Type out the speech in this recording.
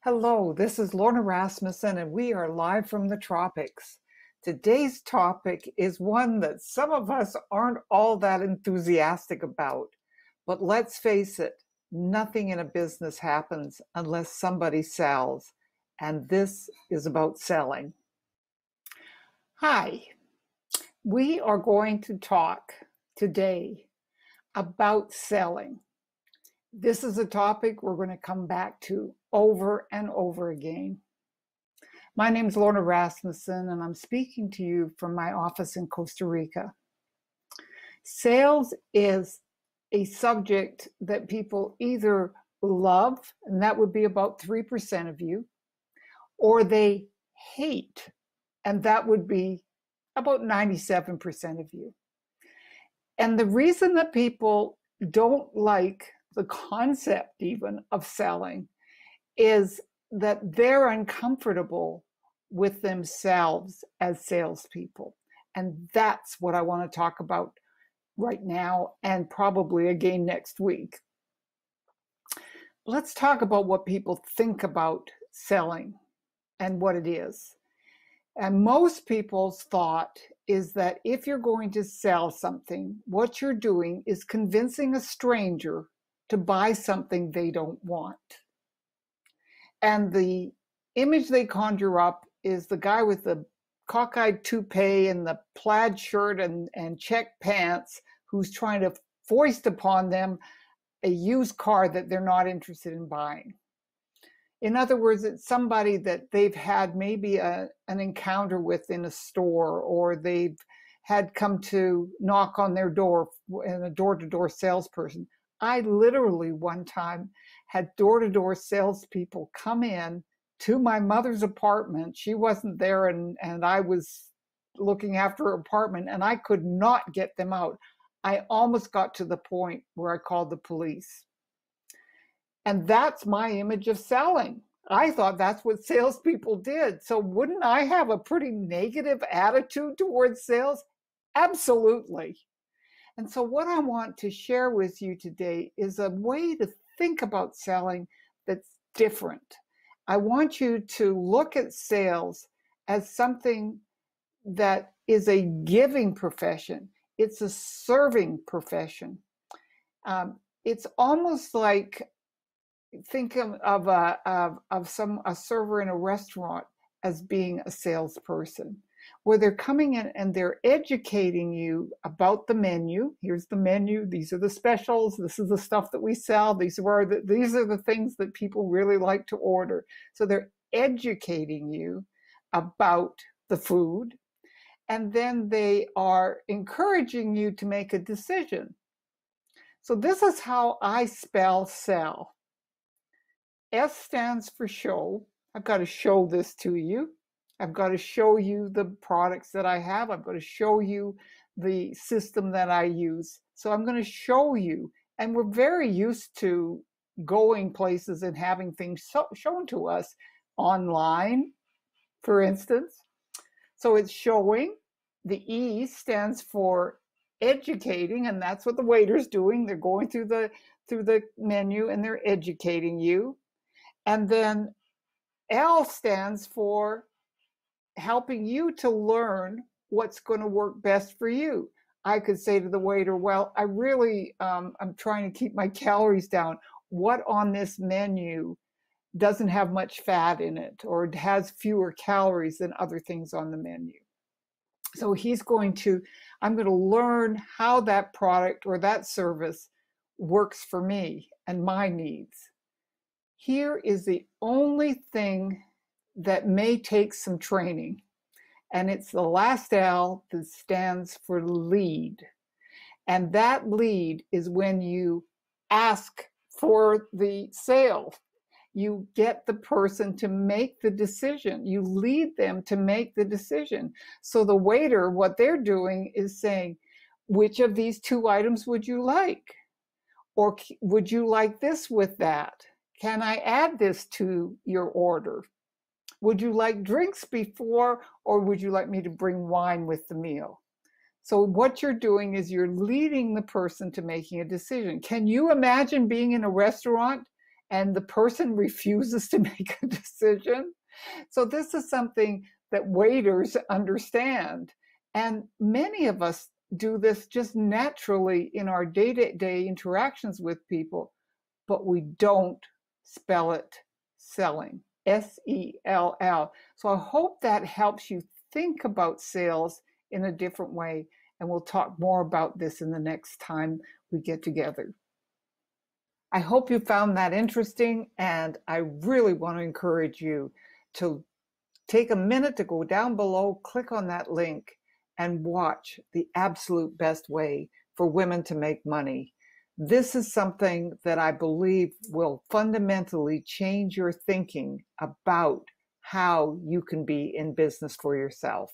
Hello, this is Lorna Rasmussen, and we are live from the tropics. Today's topic is one that some of us aren't all that enthusiastic about. But let's face it, nothing in a business happens unless somebody sells. And this is about selling. Hi, we are going to talk today about selling. This is a topic we're going to come back to over and over again. My name is Lorna Rasmussen, and I'm speaking to you from my office in Costa Rica. Sales is a subject that people either love, and that would be about 3% of you, or they hate, and that would be about 97% of you. And the reason that people don't like the concept even of selling is that they're uncomfortable with themselves as salespeople. And that's what I want to talk about right now and probably again next week. Let's talk about what people think about selling and what it is. And most people's thought is that if you're going to sell something, what you're doing is convincing a stranger to buy something they don't want. And the image they conjure up is the guy with the cockeyed toupee and the plaid shirt and check pants who's trying to foist upon them a used car that they're not interested in buying. In other words, it's somebody that they've had maybe an encounter with in a store, or they've had come to knock on their door in a door-to-door salesperson. I literally one time had door-to-door salespeople come in to my mother's apartment. She wasn't there, and I was looking after her apartment, and I could not get them out. I almost got to the point where I called the police. And that's my image of selling. I thought that's what salespeople did. So wouldn't I have a pretty negative attitude towards sales? Absolutely. And so what I want to share with you today is a way to think about selling that's different. I want you to look at sales as something that is a giving profession. It's a serving profession. It's almost like, think of a server in a restaurant as being a salesperson, where they're coming in and they're educating you about the menu. Here's the menu. These are the specials. This is the stuff that we sell. These are the things that people really like to order. So they're educating you about the food, and then they are encouraging you to make a decision. So this is how I spell sell. S stands for show. I've got to show this to you. I've got to show you the products that I have. I've got to show you the system that I use. So I'm going to show you. And we're very used to going places and having things shown to us online, for instance. So it's showing. The E stands for educating, and that's what the waiter's doing. They're going through the menu and they're educating you. And then L stands for helping you to learn what's going to work best for you. I could say to the waiter, well, I really, I'm trying to keep my calories down. What on this menu doesn't have much fat in it, or it has fewer calories than other things on the menu? So I'm going to learn how that product or that service works for me and my needs. Here is the only thing that may take some training, and it's the last L that stands for lead. And that lead is when you ask for the sale. You get the person to make the decision. You lead them to make the decision. So the waiter, what they're doing is saying, which of these two items would you like? Or would you like this with that? Can I add this to your order? Would you like drinks before, or would you like me to bring wine with the meal? So what you're doing is you're leading the person to making a decision. Can you imagine being in a restaurant and the person refuses to make a decision. So this is something that waiters understand. And many of us do this just naturally in our day-to-day interactions with people, but we don't spell it selling, S-E-L-L. So I hope that helps you think about sales in a different way. And we'll talk more about this in the next time we get together. I hope you found that interesting, and I really want to encourage you to take a minute to go down below, click on that link, and watch The Absolute Best Way for Women to Make Money. This is something that I believe will fundamentally change your thinking about how you can be in business for yourself.